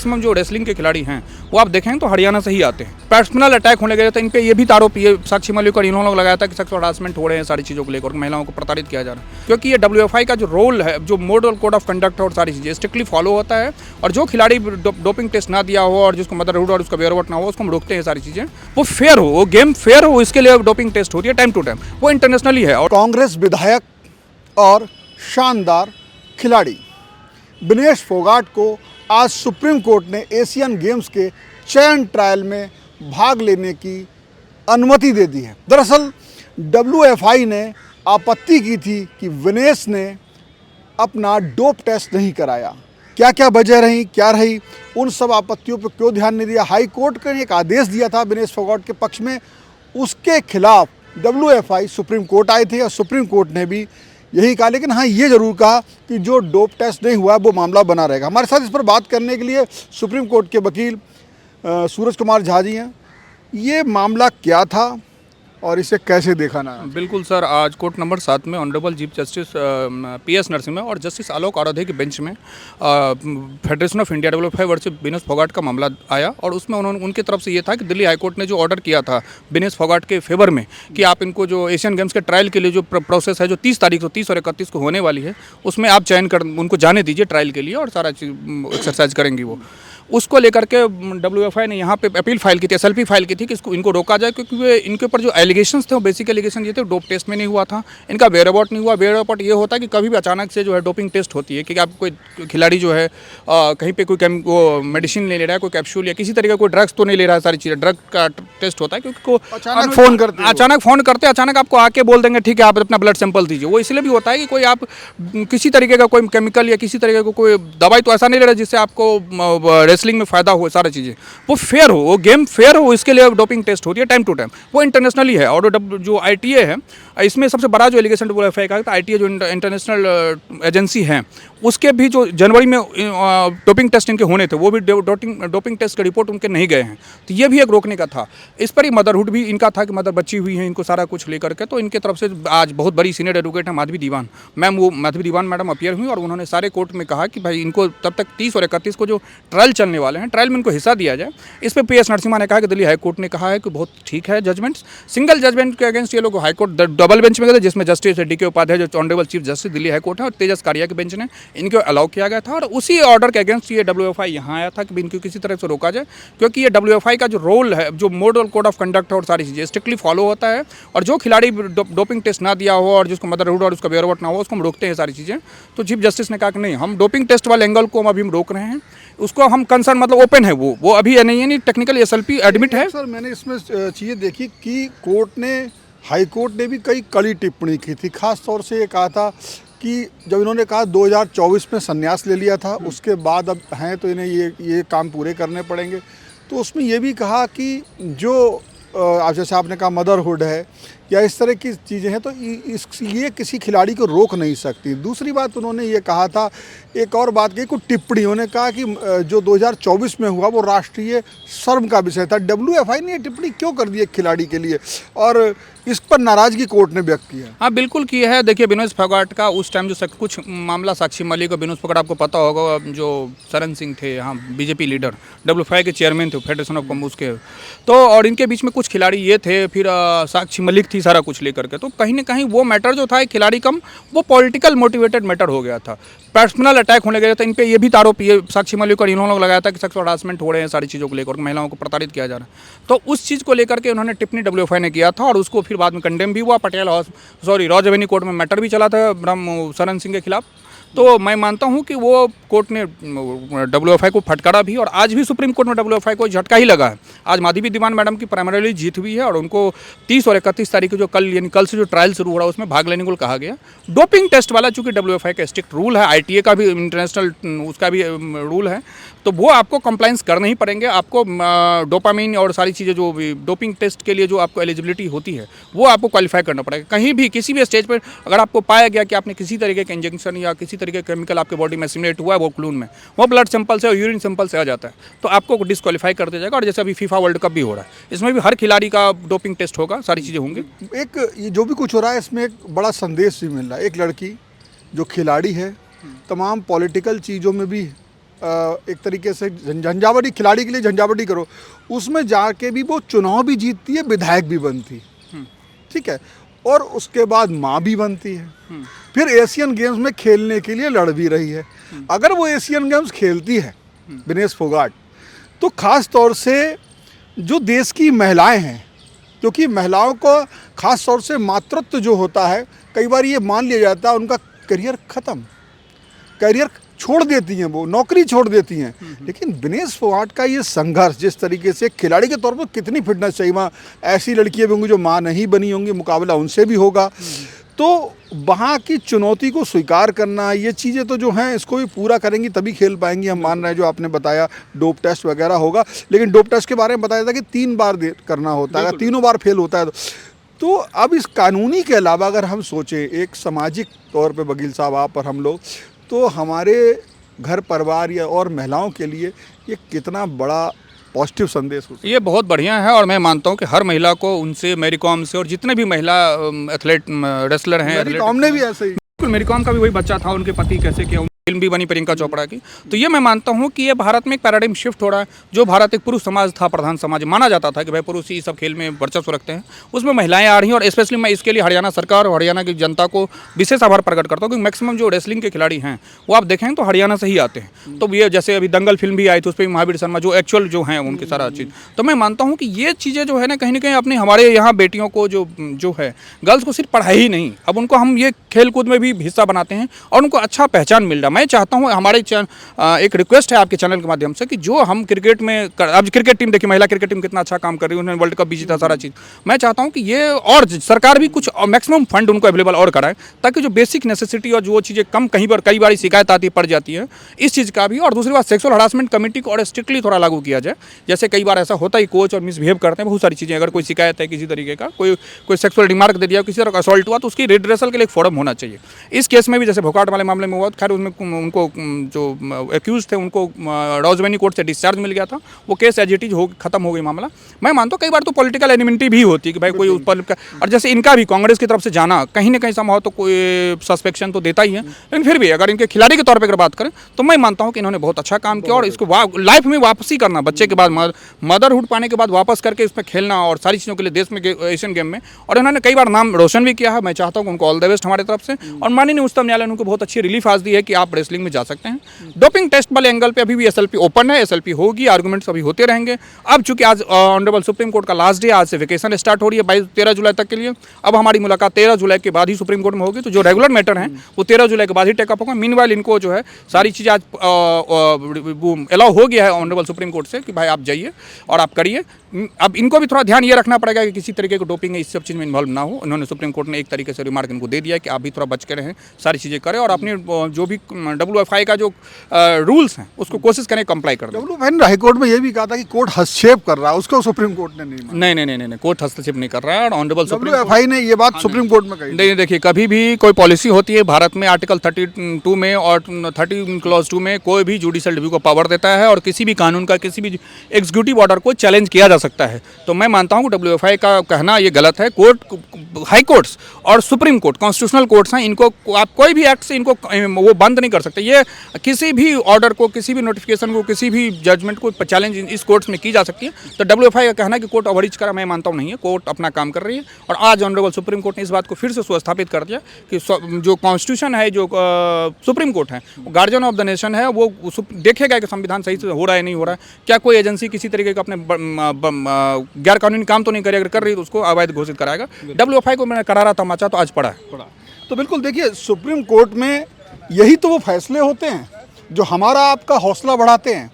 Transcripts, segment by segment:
Maximum जो wrestling के खिलाड़ी हैं वो आप देखें तो हरियाणा से ही आते हैं। पर्सनल अटैक होने गए तो इन पे ये भी आरोप ये साक्षी मलिक और इन्होंने लगाया था कि सेक्सुअल हरासमेंट हो रहे हैं, सारी चीज़ों को लेकर महिलाओं को प्रताड़ित किया जा रहा है। क्योंकि ये WFI का जो रोल है, जो मॉडल कोड ऑफ कंडक्ट और सारी चीज़ें स्ट्रिक्टली फॉलो होता है, और जो खिलाड़ी डोपिंग टेस्ट ना दिया हो और जिसको मदरहुड और उसका बेयरवट ना हो उसको हम रोकते हैं। सारी चीज़ें वो फेयर हो, वो गेम फेयर हो, इसके लिए डोपिंग टेस्ट होती है टाइम टू टाइम, वो इंटरनेशनली है। और कांग्रेस विधायक और शानदार खिलाड़ी विनेश फोगाट को आज सुप्रीम कोर्ट ने एशियन गेम्स के चयन ट्रायल में भाग लेने की अनुमति दे दी है। दरअसल WFI ने आपत्ति की थी कि विनेश ने अपना डोप टेस्ट नहीं कराया। क्या क्या वजह रही, क्या रही, उन सब आपत्तियों पर क्यों ध्यान नहीं दिया। हाई कोर्ट ने एक आदेश दिया था विनेश फोगाट के पक्ष में, उसके खिलाफ WFI सुप्रीम कोर्ट आए थे और सुप्रीम कोर्ट ने भी यही कहा। लेकिन हाँ, ये ज़रूर कहा कि जो डोप टेस्ट नहीं हुआ है वो मामला बना रहेगा। हमारे साथ इस पर बात करने के लिए सुप्रीम कोर्ट के वकील सूरज कुमार झा जी हैं। ये मामला क्या था और इसे कैसे देखा ना? बिल्कुल सर, आज कोर्ट नंबर 7 में honourable chief justice PS Narasimha और जस्टिस आलोक आराधे की बेंच में federation of India WFI versus Vinesh Phogat का मामला आया, और उसमें उनकी तरफ से ये था कि दिल्ली हाईकोर्ट ने जो ऑर्डर किया था विनेश फोगाट के फेवर में कि आप इनको जो एशियन गेम्स के ट्रायल के लिए जो प्रोसेस है जो 30 तारीख को 30 और 31 को होने वाली है उसमें आप चयन कर उनको जाने दीजिए ट्रायल के लिए, और सारा चीज़ एक्सरसाइज करेंगी वो। उसको लेकर के WFI ने यहाँ पे अपील फाइल की थी, SLP फाइल की थी कि इनको रोका जाए, क्योंकि वे इनके ऊपर जो एलिगेशंस थे वो बेसिक एलिगेशन ये थे, डोप टेस्ट में नहीं हुआ था, इनका वेयरअबाउट नहीं हुआ। वेयरअबाउट ये होता है कि कभी भी अचानक से जो है डोपिंग टेस्ट होती है कि आप कोई खिलाड़ी जो है कहीं पे कोई वो मेडिसिन ले रहा है, कोई कैप्सूल या किसी तरीके का कोई ड्रग्स तो नहीं ले रहा है, सारी चीज़ें ड्रग का टेस्ट होता है। क्योंकि अचानक फ़ोन करते अचानक आपको आके बोल देंगे ठीक है आप अपना ब्लड सैंपल दीजिए। वो इसलिए भी होता है कि कोई आप किसी तरीके का कोई केमिकल या किसी तरीके का कोई दवाई तो ऐसा नहीं ले रहा जिससे आपको रेसलिंग में फ़ायदा हो, सारी चीज़ें वो फेयर हो, वो गेम फेयर हो, इसके लिए डोपिंग टेस्ट होती है टाइम टू टाइम, वो इंटरनेशनली है। और जो ITA है, इसमें सबसे बड़ा जो एलिगेशन WFI का था, ITA जो इंटरनेशनल एजेंसी है उसके भी जो जनवरी में डोपिंग टेस्ट इनके होने थे वो भी डोपिंग टेस्ट का रिपोर्ट उनके नहीं गए हैं, तो ये भी एक रोकने का था। इस पर ही मदरहुड भी इनका था कि मदर बच्ची हुई है, इनको सारा कुछ लेकर के, तो इनके तरफ से आज बहुत बड़ी सीनियर एडवोकेट है माधवी दीवान मैम, वो माधवी दीवान मैडम अपीयर हुई और उन्होंने सारे कोर्ट में कहा कि भाई इनको तब तक 30 और 31 को जो ट्रायल चलने वाले हैं ट्रायल में इनको हिस्सा दिया जाए। इस पर PS नरसिम्हा ने कहा कि दिल्ली हाईकोर्ट ने कहा है कि बहुत ठीक है जजमेंट्स, सिंगल जजमेंट के अगेंस्ट ये लोग हाईकोर्ट डबल बेंच में गए थे, जिसमें जस्टिस DK उपाध्याय जो honourable chief justice Delhi high court है और तेजस कारिया के बेंच ने इनको अलाउ किया गया था, और उसी ऑर्डर के अगेंस्ट ये WFI यहाँ आया था कि इनको किसी तरह से रोका जाए। क्योंकि ये WFI का जो रोल है, जो मॉडल कोड ऑफ कंडक्ट और सारी चीज़ें स्ट्रिक्टली फॉलो होता है, और जो खिलाड़ी डोपिंग टेस्ट ना दिया हो और जिसको मदरहुड और उसका बेयरवट ना हो उसको हम रोकते हैं, सारी चीज़ें। तो चीफ जस्टिस ने कहा कि नहीं, हम डोपिंग टेस्ट वाले एंगल को हम अभी रोक रहे हैं, उसको हम कंसर्न मतलब ओपन है, वो अभी नहीं है, नहीं टेक्निकली SLP एडमिट है। सर, मैंने इसमें चीज़ें देखी कि कोर्ट ने, हाई कोर्ट ने भी कई कड़ी टिप्पणी की थी। खास तौर से ये कहा था कि जब इन्होंने कहा 2024 में संन्यास ले लिया था, उसके बाद अब हैं तो इन्हें ये काम पूरे करने पड़ेंगे, तो उसमें ये भी कहा कि जो आप जैसे आपने कहा मदरहुड है या इस तरह की चीज़ें हैं तो ये किसी खिलाड़ी को रोक नहीं सकती। दूसरी बात उन्होंने ये कहा था, एक और बात की कुछ टिप्पणी उन्होंने कहा कि जो 2024 में हुआ वो राष्ट्रीय शर्म का विषय था। WFI ने ये टिप्पणी क्यों कर दी एक खिलाड़ी के लिए, और इस पर नाराज़गी कोर्ट ने व्यक्त की है? हाँ बिल्कुल की है। देखिए विनेश फोगाट का उस टाइम जो कुछ मामला साक्षी मलिक और विनेश फोगाट, आपको पता होगा जो सरन सिंह थे, हाँ BJP लीडर, WFI के चेयरमैन थे फेडरेशन ऑफ उसके, तो और इनके बीच में कुछ खिलाड़ी ये थे, फिर साक्षी मलिक थी, सारा कुछ लेकर के, तो कहीं ना कहीं वो मैटर जो था खिलाड़ी कम वो पॉलिटिकल मोटिवेटेड मैटर हो गया था, पर्सनल अटैक होने गए थे। इन पे ये भी आरोप ये साक्षी मलिक और इन्होंने लगाया था कि सेक्सुअल हरासमेंट हो रहे हैं, सारी चीज़ों को लेकर महिलाओं को प्रताड़ित किया जा रहा है, तो उस चीज़ को लेकर के उन्होंने टिप्पणी WFI ने किया था, और उसको फिर बाद में कंडेम भी हुआ। रॉज एवेन्यू कोर्ट में मैटर भी चला था सरन सिंह के खिलाफ। तो मैं मानता हूं कि वो कोर्ट ने WFI को फटकारा भी, और आज भी सुप्रीम कोर्ट में WFI को झटका ही लगा है। आज माधवी दीवान मैडम की प्राइमरीली जीत हुई है, और उनको 30 और 31 तारीख को जो कल से जो ट्रायल शुरू हो रहा है उसमें भाग लेने को कहा गया। डोपिंग टेस्ट वाला चूंकि WFI का स्ट्रिक्ट रूल है, ITA का भी इंटरनेशनल उसका भी रूल है, तो वो आपको कंप्लाइंस करने ही पड़ेंगे। आपको डोपामिन और सारी चीज़ें जो डोपिंग टेस्ट के लिए जो आपको एलिजिबिलिटी होती है वो आपको क्वालिफाई करना पड़ेगा। कहीं भी किसी भी स्टेज पर अगर आपको पाया गया कि आपने किसी तरीके का इंजेक्शन या किसी तरीके का केमिकल आपके बॉडी में सिमुलेट हुआ है, वो खून में, वो ब्लड सैंपल से और यूरिन सैंपल से आ जाता है, तो आपको डिस्क्वालीफाई कर दिया जाएगा। और जैसे अभी FIFA वर्ल्ड कप भी हो रहा है, इसमें भी हर खिलाड़ी का डोपिंग टेस्ट होगा, सारी चीज़ें होंगी। एक ये जो भी कुछ हो रहा है इसमें एक बड़ा संदेश भी मिल रहा है। एक लड़की जो खिलाड़ी है, तमाम पॉलिटिकल चीज़ों में भी एक तरीके से झंझावाती खिलाड़ी के लिए झंझावाती करो, उसमें जाके भी वो चुनाव भी जीतती है, विधायक भी बनती है, ठीक है, और उसके बाद माँ भी बनती है, फिर एशियन गेम्स में खेलने के लिए लड़ भी रही है। अगर वो एशियन गेम्स खेलती है विनेश फोगाट, तो ख़ास तौर से जो देश की महिलाएं हैं, क्योंकि महिलाओं को ख़ास तौर से मातृत्व जो होता है, कई बार ये मान लिया जाता है उनका करियर ख़त्म, करियर छोड़ देती हैं, वो नौकरी छोड़ देती हैं। लेकिन विनेश फोगाट का ये संघर्ष, जिस तरीके से खिलाड़ी के तौर पर कितनी फिटनेस चाहिए, वहाँ ऐसी लड़कियाँ भी होंगी जो माँ नहीं बनी होंगी, मुकाबला उनसे भी होगा, तो वहाँ की चुनौती को स्वीकार करना, ये चीज़ें तो जो हैं इसको भी पूरा करेंगी तभी खेल पाएंगी। हम मान रहे हैं, जो आपने बताया डोप टेस्ट वगैरह होगा, लेकिन डोप टेस्ट के बारे में बताया था कि 3 बार करना होता है, अगर तीनों बार फेल होता है तो अब इस कानूनी के अलावा अगर हम सोचें एक सामाजिक तौर पे, वकील साहब आप और हम लोग, तो हमारे घर परिवार या और महिलाओं के लिए ये कितना बड़ा पॉजिटिव संदेश हो सकता है? ये बहुत बढ़िया है और मैं मानता हूँ कि हर महिला को उनसे, मैरी कॉम से और जितने भी महिला एथलेट रेसलर हैं, मैरी कॉम ने भी ऐसे ही, बिल्कुल मैरी कॉम का भी वही बच्चा था, उनके पति कैसे किया, फिल्म भी बनी प्रियंका चोपड़ा की। तो ये मैं मानता हूँ कि ये भारत में एक पैराडाइम शिफ्ट हो रहा है। जो भारत एक पुरुष समाज था, प्रधान समाज माना जाता था कि भाई पुरुष ही सब खेल में वर्चस्व रखते हैं, उसमें महिलाएं आ रही हैं। और स्पेशली मैं इसके लिए हरियाणा सरकार और हरियाणा की जनता को विशेष आभार प्रकट करता हूँ, क्योंकि मैक्सिमम जो रेसलिंग के खिलाड़ी हैं वो आप देखें तो हरियाणा से ही आते हैं। तो ये जैसे अभी दंगल फिल्म भी आई थी, उस पर महावीर शर्मा जो एक्चुअल जो हैं उनकी सारा चीज़, तो मैं मानता हूँ कि ये चीज़ें जो है ना, कहीं ना कहीं अपने हमारे यहाँ बेटियों को जो है, गर्ल्स को सिर्फ पढ़ाई ही नहीं, अब उनको हम ये खेल कूद में भी हिस्सा बनाते हैं और उनको अच्छा पहचान मिल रहा है। मैं चाहता हूँ, हमारे एक रिक्वेस्ट है आपके चैनल के माध्यम से, कि जो हम क्रिकेट में अब क्रिकेट टीम देखिए, महिला क्रिकेट टीम कितना अच्छा काम कर रही है, उन्होंने वर्ल्ड कप भी जीता, सारा चीज़। मैं चाहता हूँ कि ये और सरकार भी कुछ मैक्सिमम फंड उनको अवेलेबल और कराए, ताकि जो बेसिक नेसेसिटी और जो चीज़ें कई बार शिकायत आती पड़ जाती है, इस चीज़ का भी। और दूसरी बात, सेक्सुअल हरासमेंट कमेटी को और स्ट्रिक्टली थोड़ा लागू किया जाए। जैसे कई बार ऐसा होता है, कोच और मिसबिहेव करते हैं बहुत सारी चीज़ें, अगर कोई शिकायत है किसी तरीके का, कोई सेक्सुअल रिमार्क दे दिया, किसी तरह का असॉल्ट हुआ, तो उसकी रिड्रेसल के लिए एक फोरम होना चाहिए। इस केस में भी जैसे फोगाट वाले मामले में हुआ, खैर उसमें उनको जो एक्यूज थे उनको रोजवेनी कोर्ट से डिस्चार्ज मिल गया था, वो केस एज इट इज हो खत्म हो गई मामला। मैं मानता हूँ कई बार तो पॉलिटिकल एनिमिटी भी होती है कि भाई कोई ऊपर, और जैसे इनका भी कांग्रेस की तरफ से जाना कहीं ना कहीं संभव तो कोई सस्पेक्शन तो देता ही है, लेकिन फिर भी अगर इनके खिलाड़ी के तौर पर अगर बात करें तो मैं मानता हूँ कि इन्होंने बहुत अच्छा काम किया। और इसको लाइफ में वापसी करना, बच्चे के बाद मदरहुड पाने के बाद वापस करके इसमें खेलना और सारी चीज़ों के लिए देश में एशियन गेम में, और इन्होंने कई बार नाम रोशन भी किया है। मैं चाहता हूँ कि उनको ऑल द बेस्ट हमारे तरफ से। और माननीय उच्चतम न्यायालय ने उनको बहुत अच्छी रिलीफ आज दी है कि आप रेसलिंग में जा सकते हैं। डोपिंग टेस्ट वाले एंगल पे अभी भी एसएलपी ओपन है, एसएलपी होगी, आर्गुमेंट्स अभी होते रहेंगे। अब चूंकि आज ऑनरेबल सुप्रीम कोर्ट का लास्ट डे, आज से वेकेशन स्टार्ट हो रही है 13 जुलाई तक के लिए। अब हमारी मुलाकात 13 जुलाई के बाद ही सुप्रीम कोर्ट में होगी, तो जो रेगुलर मैटर हैं वो 13 जुलाई के बाद ही टेकअप होगा। मीनवाइल इनको जो है सारी चीज़ें आज अलाउ हो गया है ऑनरेबल सुप्रीम कोर्ट से कि भाई आप जाइए और आप करिए। अब इनको भी थोड़ा ध्यान ये रखना पड़ेगा कि किसी तरीके को डोपिंग है, इस सब चीज़ में इन्वॉल्व ना हो। उन्होंने सुप्रीम कोर्ट ने एक तरीके से रिमार्क इनको दे दिया है कि आप भी थोड़ा बच के रहें, सारी चीज़ें करें और अपनी जो भी WFI का जो रूल्स हैं उसको कोशिश करें कंप्लाई कर दें। WFI ने हाईकोर्ट में ये भी कहा था कि कोर्ट हस्तक्षेप कर रहा है, उसको सुप्रीम कोर्ट ने नहीं माना। नहीं, कोर्ट हस्तक्षेप नहीं कर रहा है। और ऑनरेबल WFI ने ये बात सुप्रीम कोर्ट में कही। नहीं, देखिए, कभी भी कोई पॉलिसी होती है भारत में, आर्टिकल 32 में और 30 क्लॉज 2 में कोई भी जुडिशियल रिव्यू को पावर देता है और किसी भी कानून का, किसी भी एग्जीक्यूटिव ऑर्डर को चैलेंज किया जा सकता है। तो मैं मानता हूँ कि WFI का कहना ये गलत है। कोर्ट, हाई कोर्ट्स और सुप्रीम कोर्ट कॉन्स्टिट्यूशनल कोर्ट्स हैं, इनको आप कोई भी एक्ट से इनको वो बंद नहीं कर सकते। ये किसी भी ऑर्डर को, किसी भी नोटिफिकेशन को, किसी भी जजमेंट को चैलेंज इस कोर्ट्स में की जा सकती है। तो WFI का कहना है कि कोर्ट ओवररीच करा, मैं मानता हूँ नहीं है। कोर्ट अपना काम कर रही है और आज ऑनरेबल सुप्रीम कोर्ट ने इस बात को फिर से सुस्थापित कर दिया कि जो कॉन्स्टिट्यूशन है, जो सुप्रीम कोर्ट है, गार्जियन ऑफ द नेशन है, वो देखेगा कि संविधान सही से हो रहा है नहीं हो रहा है, क्या कोई एजेंसी किसी तरीके का अपने गैर कानूनी काम तो नहीं करे, अगर कर रही है तो उसको अवैध घोषित कराएगा। WFI को मैंने करारा तमाचा तो आज पड़ा है। तो बिल्कुल देखिए, सुप्रीम कोर्ट में यही तो वो फैसले होते हैं जो हमारा आपका हौसला बढ़ाते हैं।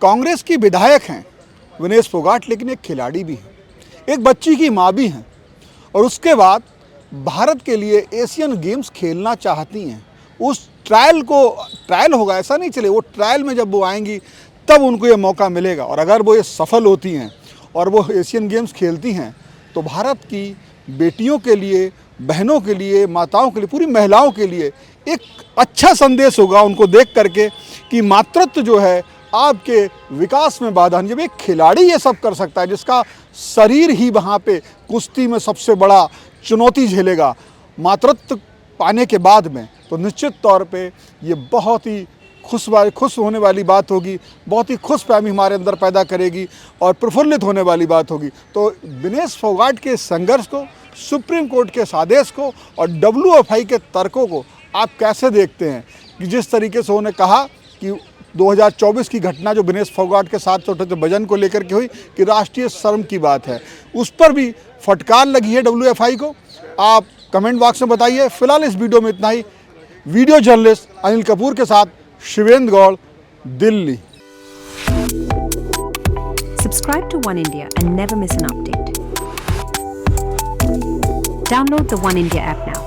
कांग्रेस की विधायक हैं विनेश फोगाट, लेकिन एक खिलाड़ी भी हैं, एक बच्ची की माँ भी हैं, और उसके बाद भारत के लिए एशियन गेम्स खेलना चाहती हैं। उस ट्रायल होगा, ऐसा नहीं चले, वो ट्रायल में जब वो आएंगी तब उनको ये मौका मिलेगा। और अगर वो ये सफल होती हैं और वो एशियन गेम्स खेलती हैं तो भारत की बेटियों के लिए, बहनों के लिए, माताओं के लिए, पूरी महिलाओं के लिए एक अच्छा संदेश होगा उनको देख करके कि मातृत्व जो है आपके विकास में बाधा नहीं। जब एक खिलाड़ी ये सब कर सकता है, जिसका शरीर ही वहाँ पे कुश्ती में सबसे बड़ा चुनौती झेलेगा मातृत्व पाने के बाद में, तो निश्चित तौर पे ये बहुत ही खुश होने वाली बात होगी, बहुत ही खुशफहमी हमारे अंदर पैदा करेगी और प्रफुल्लित होने वाली बात होगी। तो विनेश फोगाट के संघर्ष को, सुप्रीम कोर्ट के इस आदेश को और WFI के तर्कों को आप कैसे देखते हैं कि जिस तरीके से उन्होंने कहा कि 2024 की घटना जो विनेश फोगाट के साथ छोटे वजन को लेकर के हुई कि राष्ट्रीय शर्म की बात है, उस पर भी फटकार लगी है WFI को? आप कमेंट बॉक्स में बताइए। फिलहाल इस वीडियो में इतना ही। वीडियो जर्नलिस्ट अनिल कपूर के साथ Shivendra Gaur, Delhi. Subscribe to One India and never miss an update. Download the One India app now.